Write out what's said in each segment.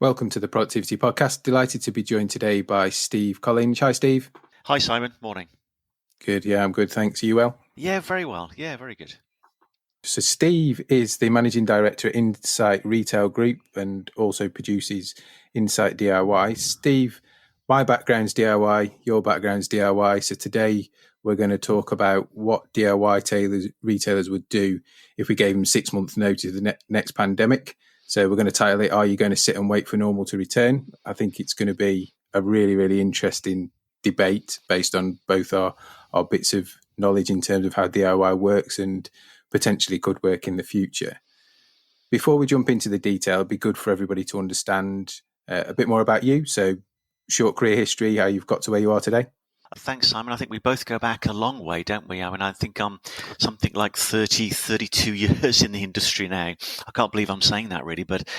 Welcome to the Productivity Podcast. Delighted to be joined today by Steve Collinge. Hi, Steve. Hi, Simon. Morning. Good. Yeah, I'm good. Thanks. Are you well? Yeah, very well. Yeah, very good. So Steve is the Managing Director at Insight Retail Group and also produces Insight DIY. Steve, my background's DIY, your background's DIY. So today we're going to talk about what DIY retailers would do if we gave them 6 months notice of the next pandemic. So we're going to title it, Are You Going to Sit and Wait for Normal to Return? I think it's going to be a really, really interesting debate based on both our bits of knowledge in terms of how DIY works and potentially could work in the future. Before we jump into the detail, it'd be good for everybody to understand a bit more about you. So short career history, how you've got to where you are today. Thanks, Simon. I think we both go back a long way, don't we? I mean, I think I'm something like 32 years in the industry now. I can't believe I'm saying that really, but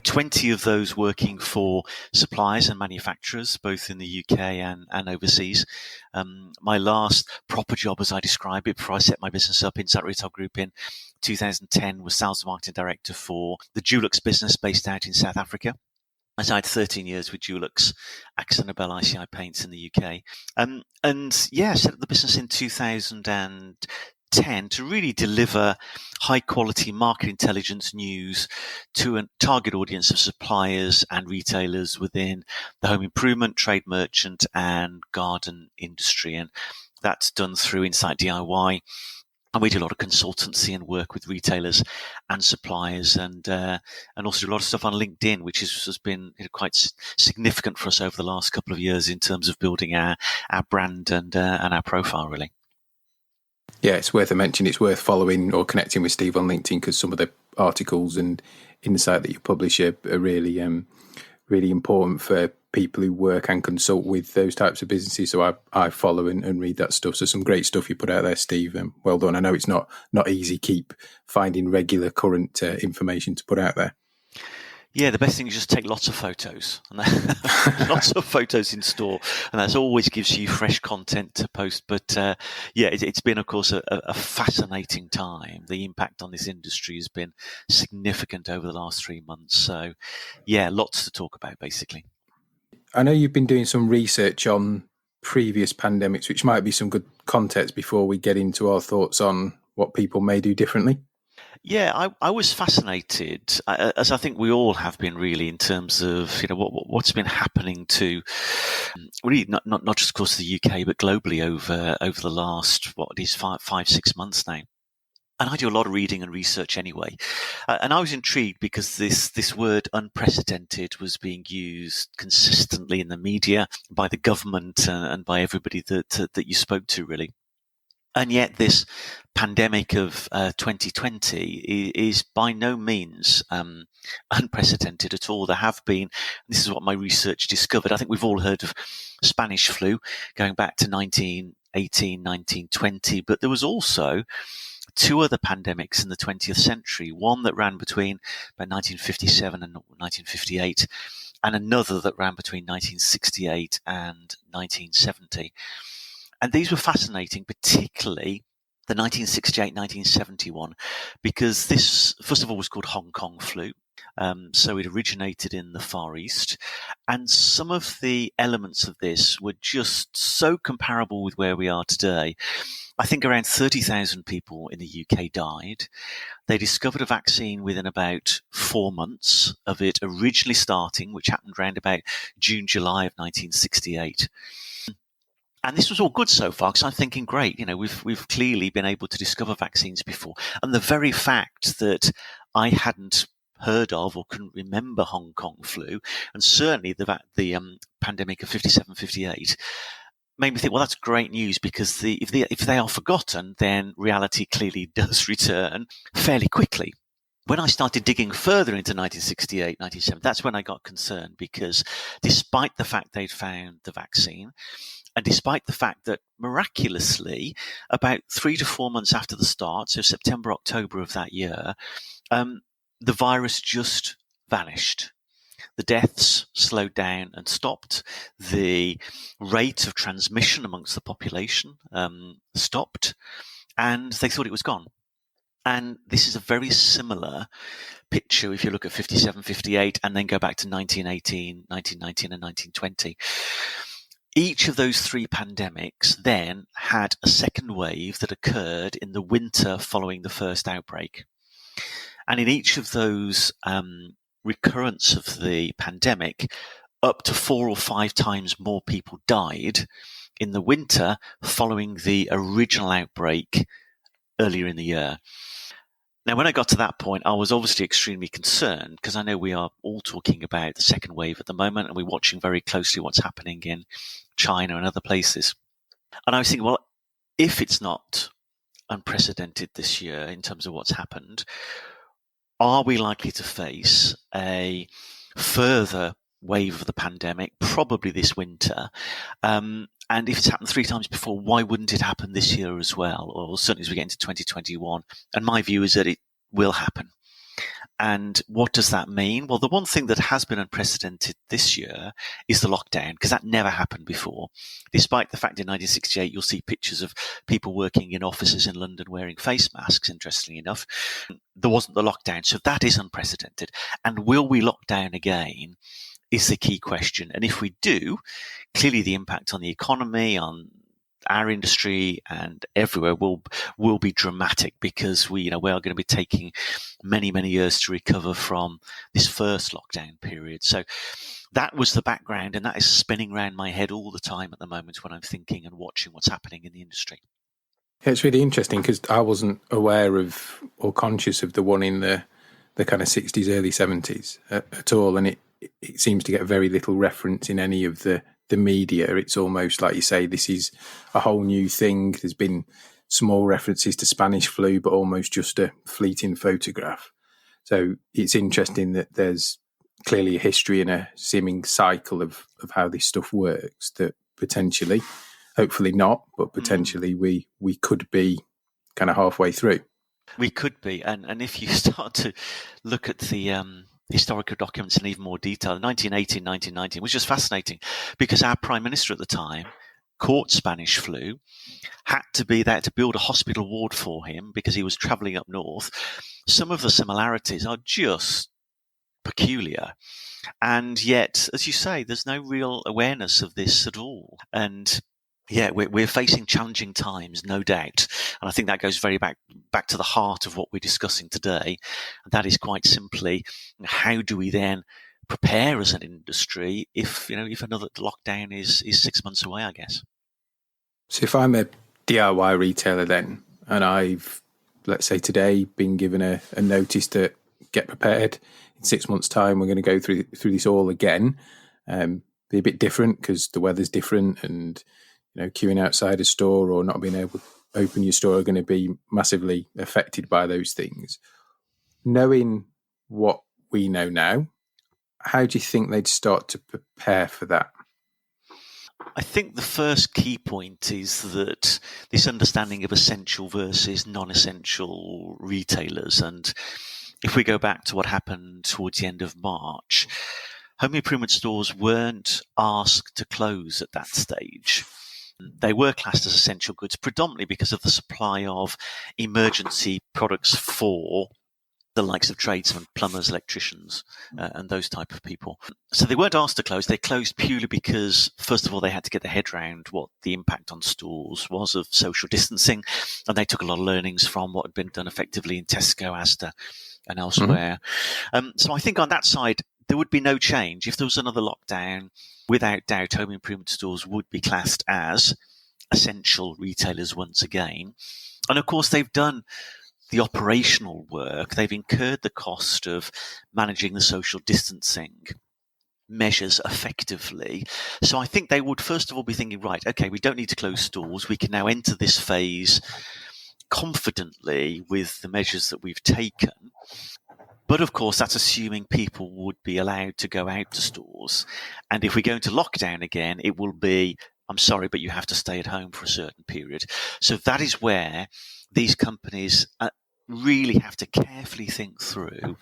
20 of those working for suppliers and manufacturers, both in the UK and overseas. My last proper job, as I describe it, before I set my business up, Insight Retail Group in 2010, was Sales and Marketing Director for the Dulux business based out in South Africa. I had 13 years with Dulux, AkzoNobel, ICI Paints in the UK. Set up the business in 2010 to really deliver high quality market intelligence news to a target audience of suppliers and retailers within the home improvement, trade merchant and garden industry. And that's done through Insight DIY. And we do a lot of consultancy and work with retailers and suppliers, and also do a lot of stuff on LinkedIn, which has been quite significant for us over the last couple of years in terms of building our brand and our profile, really. Yeah, it's worth a mention. It's worth following or connecting with Steve on LinkedIn because some of the articles and insight that you publish are really, really important for people who work and consult with those types of businesses. So I follow and read that stuff. So some great stuff you put out there, Steve. Well done. I know it's not easy. Keep finding regular current information to put out there. Yeah, the best thing is just take lots of photos, and lots of photos in store, and that always gives you fresh content to post. But it's been, of course, a fascinating time. The impact on this industry has been significant over the last 3 months. So, yeah, lots to talk about, basically. I know you've been doing some research on previous pandemics, which might be some good context before we get into our thoughts on what people may do differently. Yeah, I was fascinated, as I think we all have been, really, in terms of what's been happening to really not just, of course, the UK, but globally over the last 5-6 months now. And I do a lot of reading and research anyway. And I was intrigued because this word unprecedented was being used consistently in the media by the government and by everybody that you spoke to, really. And yet this pandemic of 2020 is by no means unprecedented at all. There have been, this is what my research discovered, I think we've all heard of Spanish flu going back to 1918, 1920, but there was also 2 other pandemics in the 20th century, one that ran between about 1957 and 1958, and another that ran between 1968 and 1970. And these were fascinating, particularly the 1968-1970 one, because this, first of all, was called Hong Kong flu. So it originated in the Far East. And some of the elements of this were just so comparable with where we are today. I think around 30,000 people in the UK died. They discovered a vaccine within about 4 months of it originally starting, which happened around about June, July of 1968. And this was all good so far, because I'm thinking, great, we've clearly been able to discover vaccines before. And the very fact that I hadn't heard of or couldn't remember Hong Kong flu, and certainly the pandemic of 57, 58, made me think, well, that's great news, because if they are forgotten, then reality clearly does return fairly quickly. When I started digging further into 1968, 1970, that's when I got concerned, because despite the fact they'd found the vaccine, and despite the fact that miraculously, about 3 to 4 months after the start, so September, October of that year, the virus just vanished. The deaths slowed down and stopped. The rate of transmission amongst the population stopped, and they thought it was gone. And this is a very similar picture if you look at 57, 58, and then go back to 1918, 1919, and 1920. Each of those three pandemics then had a second wave that occurred in the winter following the first outbreak. And in each of those recurrence of the pandemic, up to 4 or 5 times more people died in the winter following the original outbreak earlier in the year. Now, when I got to that point, I was obviously extremely concerned because I know we are all talking about the second wave at the moment and we're watching very closely what's happening in China and other places. And I was thinking, well, if it's not unprecedented this year in terms of what's happened, are we likely to face a further wave of the pandemic, probably this winter? And if it's happened 3 times before, why wouldn't it happen this year as well? Or certainly as we get into 2021. And my view is that it will happen. And what does that mean? Well, the one thing that has been unprecedented this year is the lockdown, because that never happened before. Despite the fact in 1968, you'll see pictures of people working in offices in London wearing face masks, interestingly enough. There wasn't the lockdown. So that is unprecedented. And will we lock down again is the key question. And if we do, clearly the impact on the economy, on our industry and everywhere will be dramatic, because we are going to be taking many, many years to recover from this first lockdown period. So that was the background, and that is spinning around my head all the time at the moment when I'm thinking and watching what's happening in the industry. It's really interesting because I wasn't aware of or conscious of the one in the kind of 60s, early 70s at all. And it seems to get very little reference in any of the media. It's almost like you say, this is a whole new thing. There's been small references to Spanish flu, but almost just a fleeting photograph. So it's interesting that there's clearly a history and a seeming cycle of how this stuff works that potentially, hopefully not, but potentially we could be kind of halfway through. We could be. And if you start to look at the historical documents in even more detail, 1918, 1919 was just fascinating because our Prime Minister at the time caught Spanish flu, they had to build a hospital ward for him because he was travelling up north. Some of the similarities are just peculiar. And yet, as you say, there's no real awareness of this at all. And yeah, we're facing challenging times, no doubt. And I think that goes very back to the heart of what we're discussing today. And that is quite simply, how do we then prepare as an industry if another lockdown is 6 months away, I guess. So if I'm a DIY retailer then, and I've, let's say today, been given a notice to get prepared, in 6 months' time, we're going to go through this all again. Be a bit different because the weather's different, and queuing outside a store or not being able to open your store are going to be massively affected by those things. Knowing what we know now, how do you think they'd start to prepare for that? I think the first key point is that this understanding of essential versus non-essential retailers. And if we go back to what happened towards the end of March, home improvement stores weren't asked to close at that stage. They were classed as essential goods, predominantly because of the supply of emergency products for the likes of tradesmen, plumbers, electricians, and those type of people. So they weren't asked to close. They closed purely because, first of all, they had to get their head around what the impact on stores was of social distancing, and they took a lot of learnings from what had been done effectively in Tesco, Asda, and elsewhere. Mm-hmm. So I think on that side, there would be no change. If there was another lockdown, without doubt, home improvement stores would be classed as essential retailers once again. And of course, they've done the operational work. They've incurred the cost of managing the social distancing measures effectively. So I think they would first of all be thinking, right, okay, we don't need to close stores. We can now enter this phase confidently with the measures that we've taken. But of course, that's assuming people would be allowed to go out to stores. And if we go into lockdown again, it will be, I'm sorry, but you have to stay at home for a certain period. So that is where these companies really have to carefully think through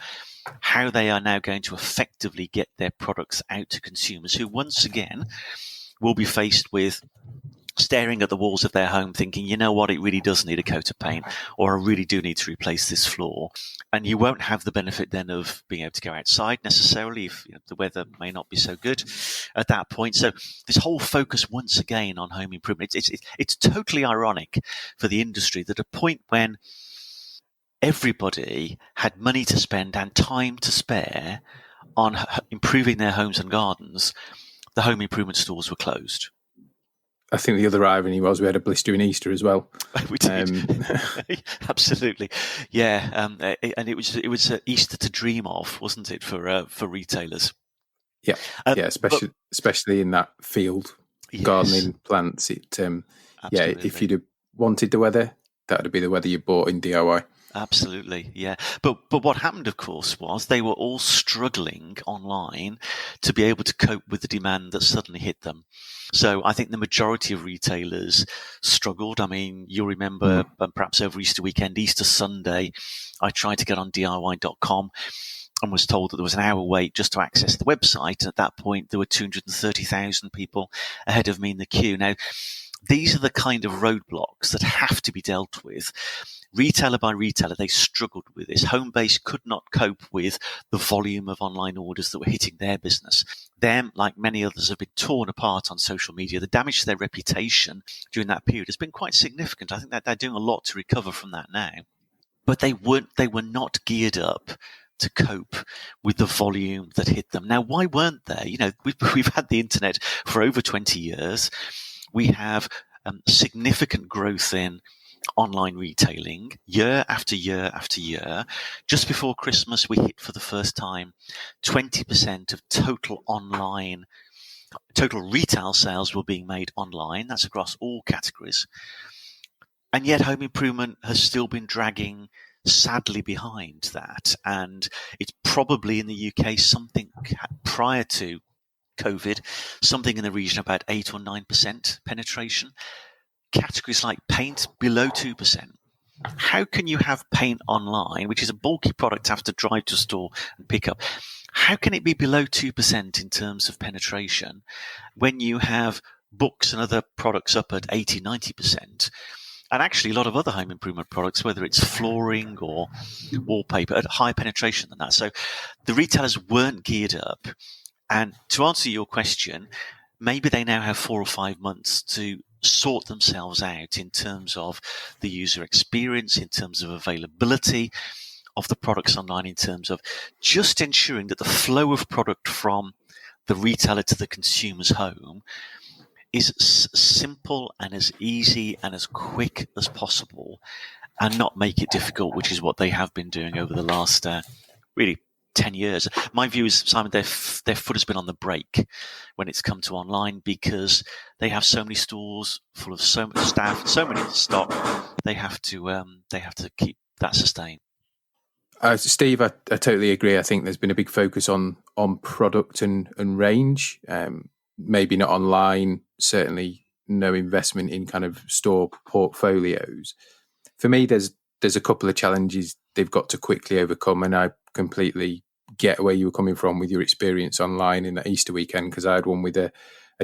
how they are now going to effectively get their products out to consumers who, once again, will be faced with staring at the walls of their home thinking, you know what, it really does need a coat of paint, or I really do need to replace this floor. And you won't have the benefit then of being able to go outside necessarily if the weather may not be so good at that point. So this whole focus once again on home improvement, it's totally ironic for the industry that at a point when everybody had money to spend and time to spare on improving their homes and gardens, the home improvement stores were closed. I think the other irony was we had a blistering Easter as well. We did. Absolutely. Yeah. And it was Easter to dream of, wasn't it, for retailers? Yeah. Especially in that field, yes. Gardening, plants. If you'd have wanted the weather, that would be the weather you bought in DIY. Absolutely, yeah. But what happened, of course, was they were all struggling online to be able to cope with the demand that suddenly hit them. So I think the majority of retailers struggled. I mean, you'll remember perhaps over Easter weekend, Easter Sunday, I tried to get on DIY.com and was told that there was an hour wait just to access the website. And at that point, there were 230,000 people ahead of me in the queue. Now, these are the kind of roadblocks that have to be dealt with. Retailer by retailer, they struggled with this. Homebase could not cope with the volume of online orders that were hitting their business. Them, like many others, have been torn apart on social media. The damage to their reputation during that period has been quite significant. I think that they're doing a lot to recover from that now. But they were not geared up to cope with the volume that hit them. Now, why weren't they? We've had the internet for over 20 years. We have significant growth in online retailing year after year after year. Just before Christmas, we hit for the first time 20% of total retail sales were being made online. That's across all categories. And yet home improvement has still been dragging sadly behind that. And it's probably in the UK something prior to COVID, something in the region of about 8 or 9% penetration. Categories like paint below 2%. How can you have paint online, which is a bulky product to have to drive to a store and pick up? How can it be below 2% in terms of penetration when you have books and other products up at 80, 90%? And actually a lot of other home improvement products, whether it's flooring or wallpaper, at higher penetration than that. So the retailers weren't geared up. And to answer your question, maybe they now have 4 or 5 months to sort themselves out in terms of the user experience, in terms of availability of the products online, in terms of just ensuring that the flow of product from the retailer to the consumer's home is simple and as easy and as quick as possible, and not make it difficult, which is what they have been doing over the last really 10 years. My view is, Simon, their foot has been on the brake when it's come to online, because they have so many stores full of so much staff, so many stock. They have to keep that sustained. Steve, I totally agree. I think there's been a big focus on product and range. Maybe not online, certainly no investment in kind of store portfolios. For me, there's a couple of challenges they've got to quickly overcome, and I completely get where you were coming from with your experience online in that Easter weekend, because I had one with a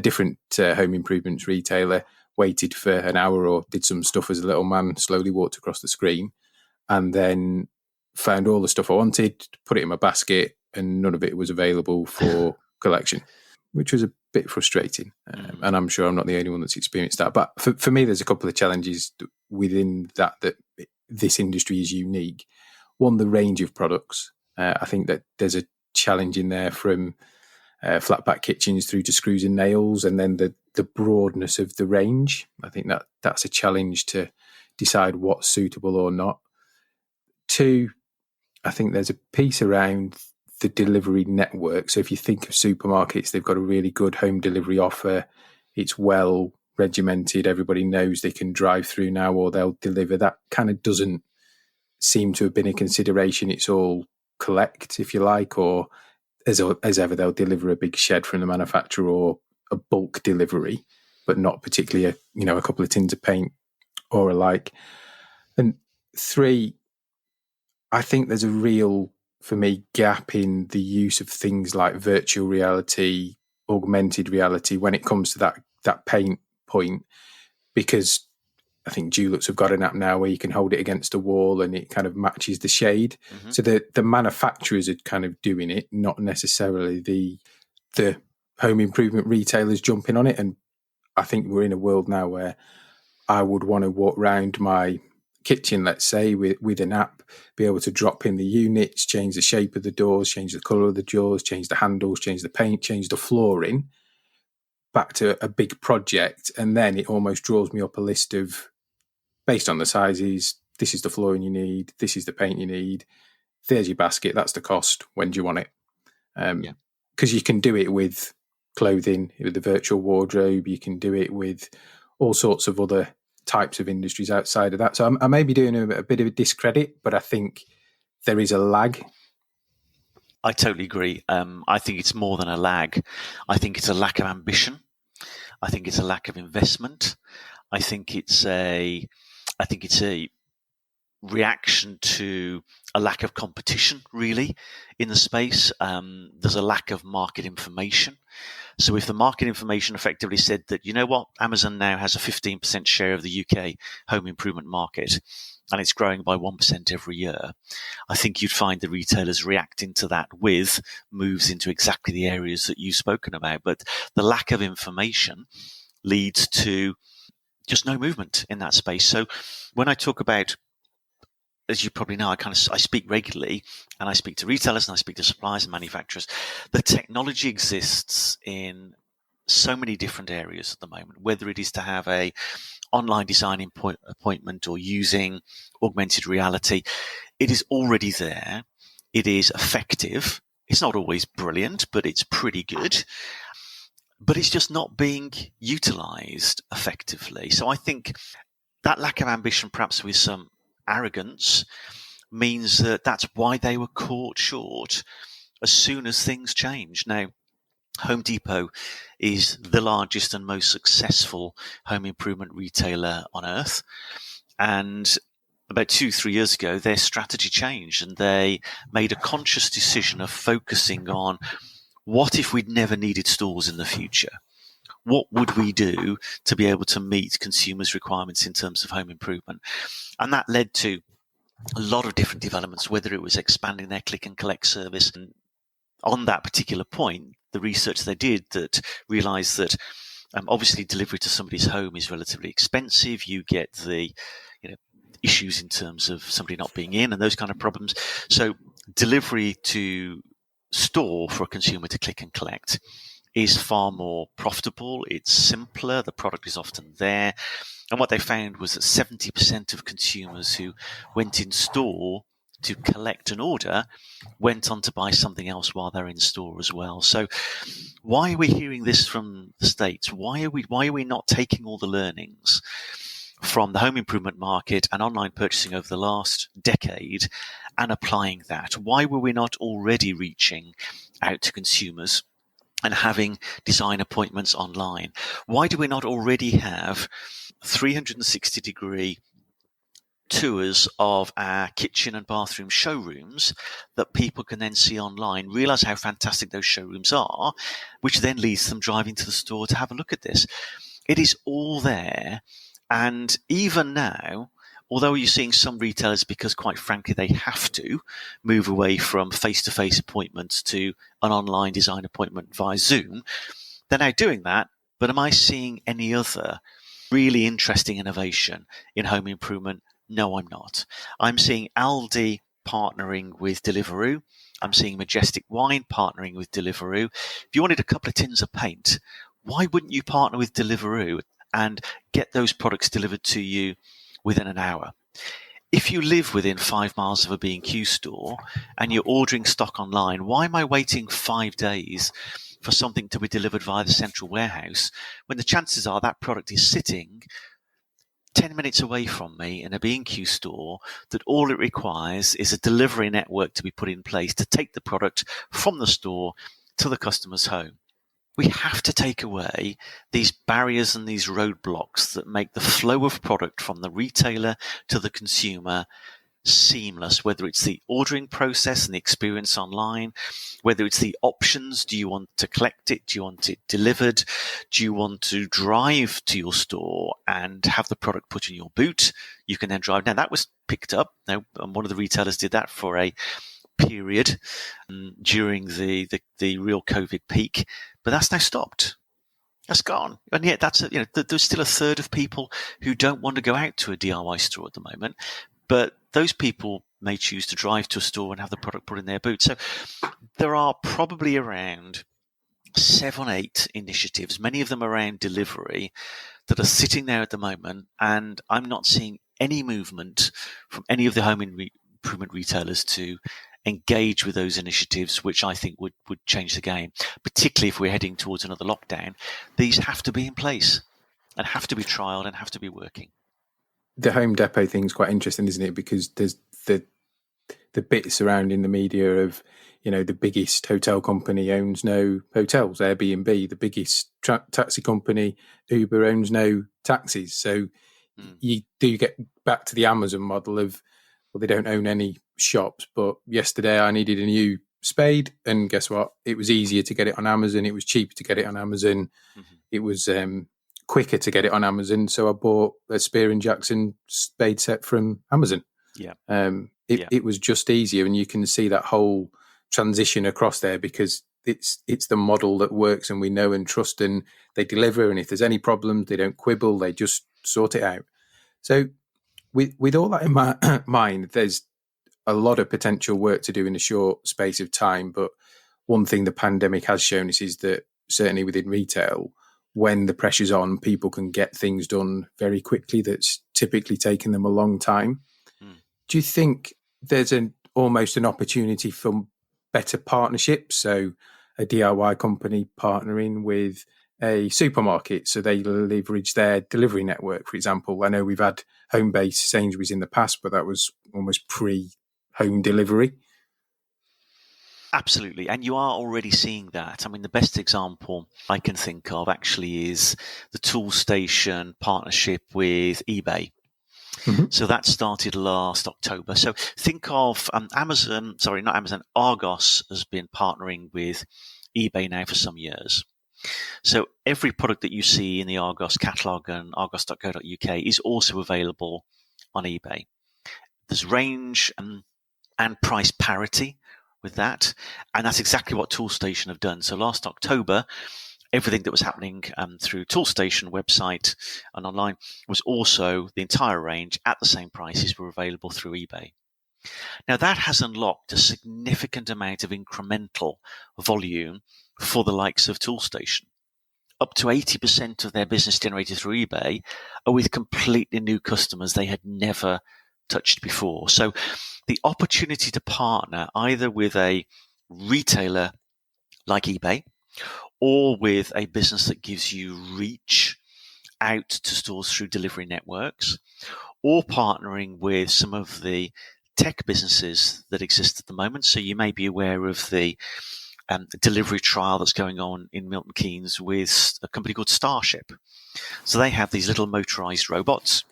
different home improvements retailer, waited for an hour or did some stuff as a little man, slowly walked across the screen, and then found all the stuff I wanted, put it in my basket, and none of it was available for collection, which was a bit frustrating. And I'm sure I'm not the only one that's experienced that. But for me, there's a couple of challenges within that this industry is unique. One, the range of products. I think that there's a challenge in there from flat back kitchens through to screws and nails, and then the broadness of the range. I think that's a challenge to decide what's suitable or not. Two, I think there's a piece around the delivery network. So if you think of supermarkets, they've got a really good home delivery offer. It's well regimented. Everybody knows they can drive through now or they'll deliver. That kind of doesn't seem to have been a consideration. It's all collect, if you like, or as ever, they'll deliver a big shed from the manufacturer or a bulk delivery, but not particularly a couple of tins of paint or alike. And three, I think there's a real, for me, gap in the use of things like virtual reality, augmented reality when it comes to that paint point, because I think Dulux have got an app now where you can hold it against a wall and it kind of matches the shade. Mm-hmm. So the manufacturers are kind of doing it, not necessarily the home improvement retailers jumping on it. And I think we're in a world now where I would want to walk around my kitchen, let's say, with an app, be able to drop in the units, change the shape of the doors, change the colour of the doors, change the handles, change the paint, change the flooring, back to a big project. And then it almost draws me up a list of, based on the sizes, this is the flooring you need, this is the paint you need, there's your basket, that's the cost, when do you want it? Because you can do it with clothing, with the virtual wardrobe, you can do it with all sorts of other types of industries outside of that. So I may be doing a bit of a discredit, but I think there is a lag. I totally agree. I think it's more than a lag. I think it's a lack of ambition. I think it's a lack of investment. I think it's a reaction to a lack of competition, really, in the space. There's a lack of market information. So if the market information effectively said that, you know what, Amazon now has a 15% share of the UK home improvement market, and it's growing by 1% every year, I think you'd find the retailers reacting to that with moves into exactly the areas that you've spoken about. But the lack of information leads to just no movement in that space. So when I talk about, as you probably know, I speak regularly, and I speak to retailers and I speak to suppliers and manufacturers. The technology exists in so many different areas at the moment, whether it is to have a online design appointment or using augmented reality. It is already there. It is effective. It's not always brilliant, but it's pretty good. But it's just not being utilized effectively. So I think that lack of ambition, perhaps with some arrogance, means that that's why they were caught short as soon as things changed. Now, Home Depot is the largest and most successful home improvement retailer on earth. And about 2-3 years ago, their strategy changed and they made a conscious decision of focusing on, what if we'd never needed stores in the future? What would we do to be able to meet consumers' requirements in terms of home improvement? And that led to a lot of different developments, whether it was expanding their click and collect service. And on that particular point, the research they did that realized that obviously delivery to somebody's home is relatively expensive. You get the issues in terms of somebody not being in and those kind of problems. So delivery to store for a consumer to click and collect is far more profitable. It's simpler. The product is often there. And what they found was that 70% of consumers who went in store to collect an order went on to buy something else while they're in store as well. So why are we hearing this from the States? Why are we not taking all the learnings from the home improvement market and online purchasing over the last decade and applying that? Why were we not already reaching out to consumers and having design appointments online? Why do we not already have 360-degree tours of our kitchen and bathroom showrooms that people can then see online, realize how fantastic those showrooms are, which then leads them driving to the store to have a look at this? It is all there. And even now, although you're seeing some retailers, because quite frankly, they have to move away from face-to-face appointments to an online design appointment via Zoom, they're now doing that. But am I seeing any other really interesting innovation in home improvement? No, I'm not. I'm seeing Aldi partnering with Deliveroo. I'm seeing Majestic Wine partnering with Deliveroo. If you wanted a couple of tins of paint, why wouldn't you partner with Deliveroo and get those products delivered to you within an hour? If you live within 5 miles of a B&Q store and you're ordering stock online, why am I waiting 5 days for something to be delivered via the central warehouse when the chances are that product is sitting 10 minutes away from me in a B&Q store, that all it requires is a delivery network to be put in place to take the product from the store to the customer's home? We have to take away these barriers and these roadblocks that make the flow of product from the retailer to the consumer seamless, whether it's the ordering process and the experience online, whether it's the options. Do you want to collect it? Do you want it delivered? Do you want to drive to your store and have the product put in your boot? You can then drive. Now, that was picked up. Now, one of the retailers did that for a period during the real COVID peak, but that's now stopped. That's gone. And yet there's still a third of people who don't want to go out to a DIY store at the moment, but those people may choose to drive to a store and have the product put in their boot. So there are probably around 7, 8 initiatives, many of them around delivery, that are sitting there at the moment, and I'm not seeing any movement from any of the home improvement retailers to engage with those initiatives, which I think would change the game, particularly if we're heading towards another lockdown. These have to be in place and have to be trialed and have to be working. The Home Depot thing's quite interesting, isn't it? Because there's the bit surrounding the media of, the biggest hotel company owns no hotels, Airbnb, the biggest taxi company, Uber, owns no taxis. So you do get back to the Amazon model of, well, they don't own any shops, but yesterday I needed a new spade, and guess what? It was easier to get it on Amazon. It was cheaper to get it on Amazon. Mm-hmm. It was quicker to get it on Amazon. So I bought a Spear & Jackson spade set from Amazon. Yeah. It was just easier, and you can see that whole transition across there because it's the model that works and we know and trust, and they deliver. And if there's any problems, they don't quibble, they just sort it out. So with all that in mind, there's a lot of potential work to do in a short space of time. But one thing the pandemic has shown us is that certainly within retail, when the pressure's on, people can get things done very quickly that's typically taken them a long time. Do you think there's almost an opportunity for better partnerships? So a DIY company partnering with a supermarket so they leverage their delivery network, for example. I know we've had Homebase Sainsbury's in the past, but that was almost pre-home delivery. Absolutely. And you are already seeing that. I mean, the best example I can think of actually is the Toolstation partnership with eBay. Mm-hmm. So that started last October. So think of Argos has been partnering with eBay now for some years. So every product that you see in the Argos catalogue and argos.co.uk is also available on eBay. There's range and price parity with that. And that's exactly what Toolstation have done. So last October, everything that was happening through Toolstation website and online was also the entire range at the same prices were available through eBay. Now that has unlocked a significant amount of incremental volume for the likes of Toolstation. Up to 80% of their business generated through eBay are with completely new customers they had never touched before. So the opportunity to partner either with a retailer like eBay or with a business that gives you reach out to stores through delivery networks, or partnering with some of the tech businesses that exist at the moment. So you may be aware of the delivery trial that's going on in Milton Keynes with a company called Starship. So they have these little motorized robots,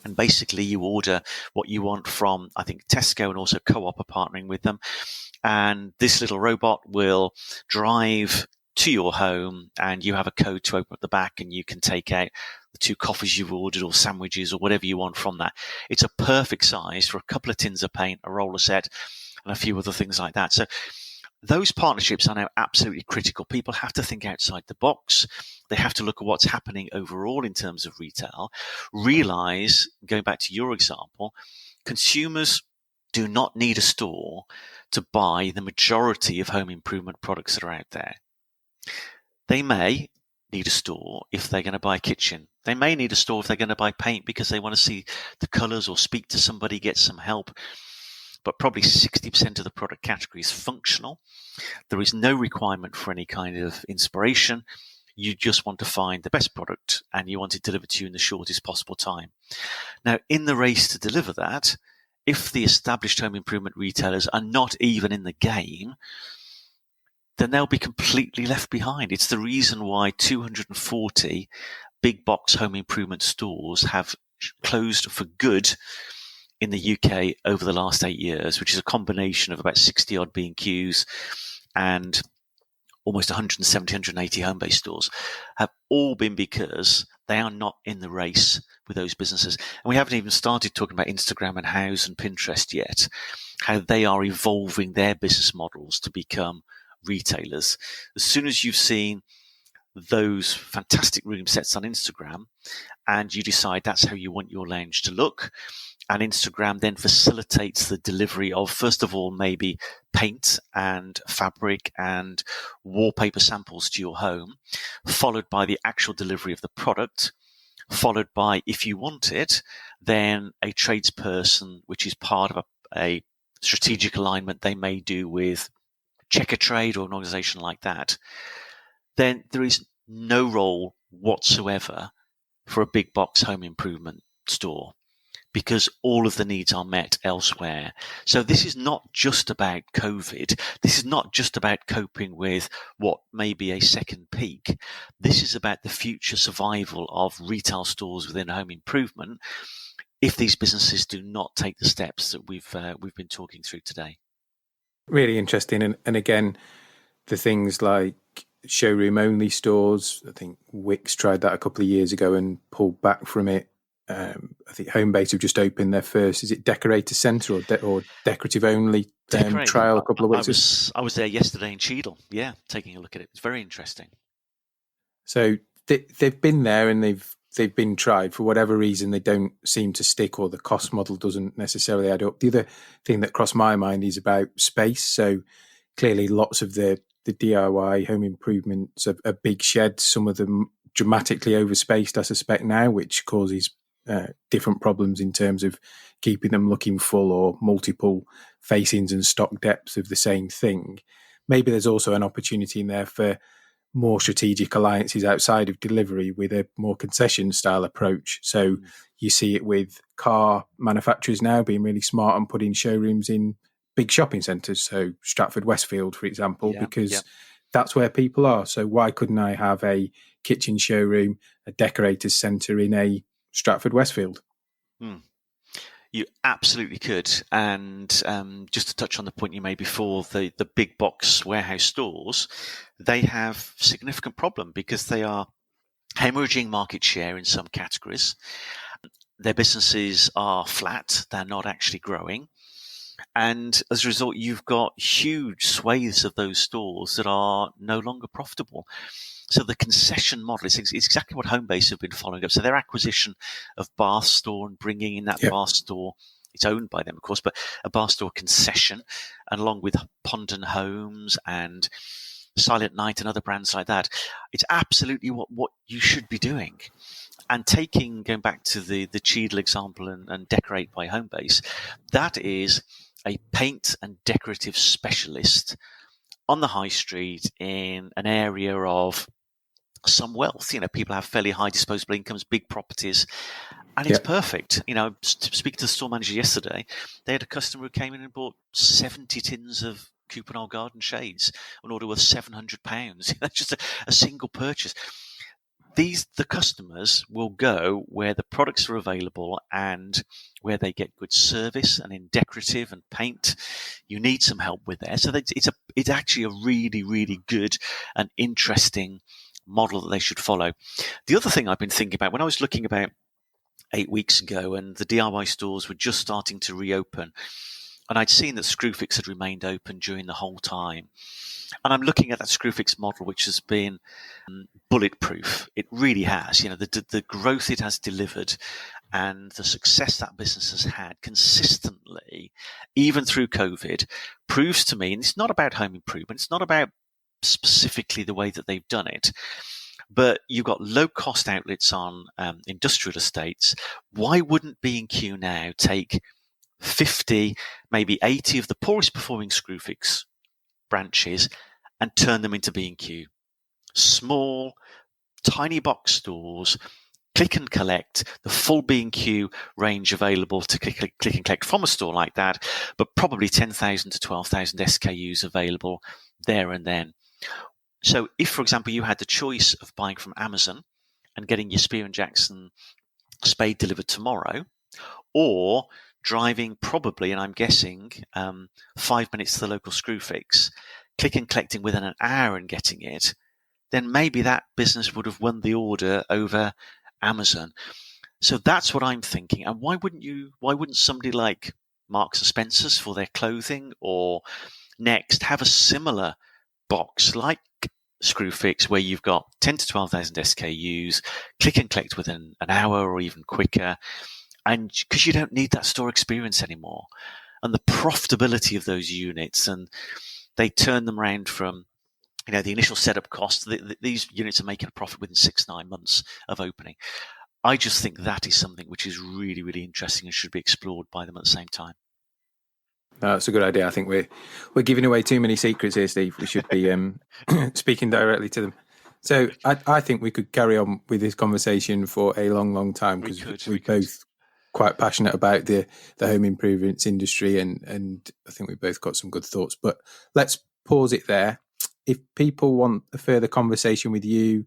and basically you order what you want from, I think, Tesco, and also Co-op are partnering with them. And this little robot will drive to your home, and you have a code to open up the back, and you can take out the 2 coffees you've ordered or sandwiches or whatever you want from that. It's a perfect size for a couple of tins of paint, a roller set, and a few other things like that. So those partnerships are now absolutely critical. People have to think outside the box. They have to look at what's happening overall in terms of retail. Realize, going back to your example, consumers do not need a store to buy the majority of home improvement products that are out there. They may need a store if they're going to buy a kitchen. They may need a store if they're going to buy paint because they want to see the colors or speak to somebody, get some help. But probably 60% of the product category is functional. There is no requirement for any kind of inspiration. You just want to find the best product and you want it delivered to you in the shortest possible time. Now, in the race to deliver that, if the established home improvement retailers are not even in the game, then they'll be completely left behind. It's the reason why 240 big box home improvement stores have closed for good in the UK over the last 8 years, which is a combination of about 60 odd B&Qs and almost 170, 180 home-based stores, have all been because they are not in the race with those businesses. And we haven't even started talking about Instagram and Houzz and Pinterest yet, how they are evolving their business models to become retailers. As soon as you've seen those fantastic room sets on Instagram and you decide that's how you want your lounge to look, and Instagram then facilitates the delivery of, first of all, maybe paint and fabric and wallpaper samples to your home, followed by the actual delivery of the product, followed by, if you want it, then a tradesperson, which is part of a strategic alignment they may do with Checkatrade or an organization like that, then there is no role whatsoever for a big box home improvement store, because all of the needs are met elsewhere. So this is not just about COVID. This is not just about coping with what may be a second peak. This is about the future survival of retail stores within home improvement if these businesses do not take the steps that we've been talking through today. Really interesting. And again, the things like showroom only stores, I think Wickes tried that a couple of years ago and pulled back from it. I think Homebase have just opened their first, is it Decorator Centre or Decorative Only trial a couple of weeks ago? I was there yesterday in Cheadle, taking a look at it. It's very interesting. So they've been there and they've been tried. For whatever reason, they don't seem to stick, or the cost model doesn't necessarily add up. The other thing that crossed my mind is about space. So clearly lots of the DIY home improvements are big sheds, some of them dramatically overspaced, I suspect now, which causes different problems in terms of keeping them looking full, or multiple facings and stock depths of the same thing. Maybe there's also an opportunity in there for more strategic alliances outside of delivery with a more concession style approach. So you see it with car manufacturers now being really smart and putting showrooms in big shopping centres. So Stratford Westfield, for example, because that's where people are. So why couldn't I have a kitchen showroom, a decorators centre in a Stratford Westfield? You absolutely could. And just to touch on the point you made before, the big box warehouse stores, they have significant problem because they are hemorrhaging market share in some categories. Their businesses are flat. They're not actually growing. And as a result, you've got huge swathes of those stores that are no longer profitable. So the concession model is exactly what Homebase have been following up. So their acquisition of Bath Store and bringing in that Bath Store, it's owned by them, of course, but a Bath Store concession, and along with Pondon Homes and Silent Night and other brands like that, it's absolutely what you should be doing. And going back to the Cheadle example and Decorate by Homebase, that is a paint and decorative specialist on the high street in an area of some wealth. People have fairly high disposable incomes, big properties, and it's perfect. Speaking to the store manager yesterday, they had a customer who came in and bought 70 tins of Coupenol garden shades, an order worth £700. That's just a single purchase. The customers will go where the products are available and where they get good service. And in decorative and paint, you need some help with there. So it's actually a really, really good and interesting model that they should follow. The other thing I've been thinking about, when I was looking about 8 weeks ago and the DIY stores were just starting to reopen, and I'd seen that Screwfix had remained open during the whole time. And I'm looking at that Screwfix model, which has been bulletproof. It really has. The growth it has delivered and the success that business has had consistently, even through COVID, proves to me, and it's not about home improvement, it's not about specifically the way that they've done it, but you've got low-cost outlets on industrial estates. Why wouldn't B&Q now take 50, maybe 80 of the poorest performing Screwfix branches and turn them into B&Q? Small, tiny box stores, click and collect, the full B&Q range available to click and collect from a store like that, but probably 10,000 to 12,000 SKUs available there and then. So if, for example, you had the choice of buying from Amazon and getting your Spear & Jackson spade delivered tomorrow, or driving probably, and I'm guessing, 5 minutes to the local Screwfix, click and collecting within an hour and getting it, then maybe that business would have won the order over Amazon. So that's what I'm thinking. And why wouldn't somebody like Marks and Spencer's for their clothing, or Next have a similar box like Screwfix, where you've got 10 to 12,000 SKUs, click and collect within an hour or even quicker, and because you don't need that store experience anymore, and the profitability of those units, and they turn them around from the initial setup cost. These units are making a profit within 6-9 months of opening. I just think that is something which is really, really interesting and should be explored by them at the same time. No, that's a good idea. I think we're giving away too many secrets here, Steve. We should be speaking directly to them. So I think we could carry on with this conversation for a long, long time, because we're both quite passionate about the home improvements industry, and I think we've both got some good thoughts. But let's pause it there. If people want a further conversation with you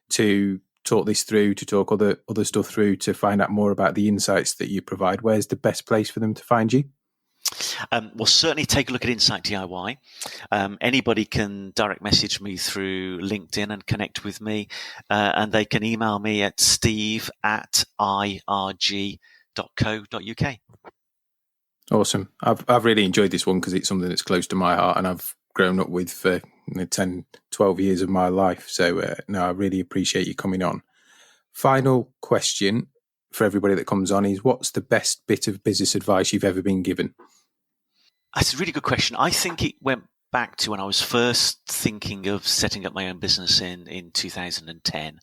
to talk this through, to talk other stuff through, to find out more about the insights that you provide, where's the best place for them to find you? Well, certainly take a look at Insight DIY. Anybody can direct message me through LinkedIn and connect with me, and they can email me at steve@irg.co.uk. Awesome. I've really enjoyed this one because it's something that's close to my heart and I've grown up with for 10, 12 years of my life. So no, I really appreciate you coming on. Final question for everybody that comes on is, what's the best bit of business advice you've ever been given? That's a really good question. I think it went back to when I was first thinking of setting up my own business in 2010.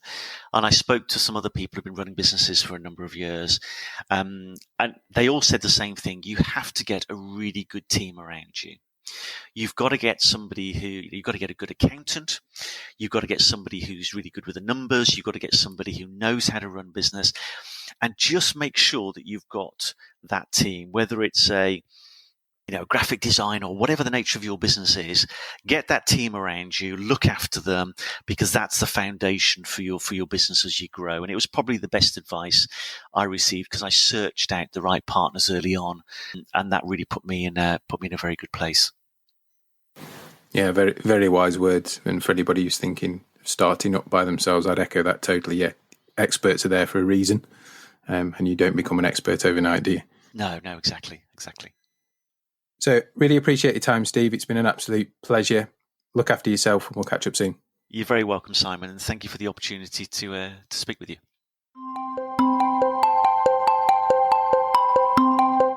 And I spoke to some other people who've been running businesses for a number of years. And they all said the same thing. You have to get a really good team around you. You've got to get you've got to get a good accountant. You've got to get somebody who's really good with the numbers. You've got to get somebody who knows how to run business, and just make sure that you've got that team, whether it's a graphic design or whatever the nature of your business is. Get that team around you, look after them, because that's the foundation for your business as you grow. And it was probably the best advice I received, because I searched out the right partners early on, and that really put me in a very good place. Yeah, very, very wise words. And for anybody who's thinking of starting up by themselves, I'd echo that totally. Yeah, experts are there for a reason, and you don't become an expert overnight, do you? No, exactly. So really appreciate your time, Steve. It's been an absolute pleasure. Look after yourself, and we'll catch up soon. You're very welcome, Simon, and thank you for the opportunity to speak with you.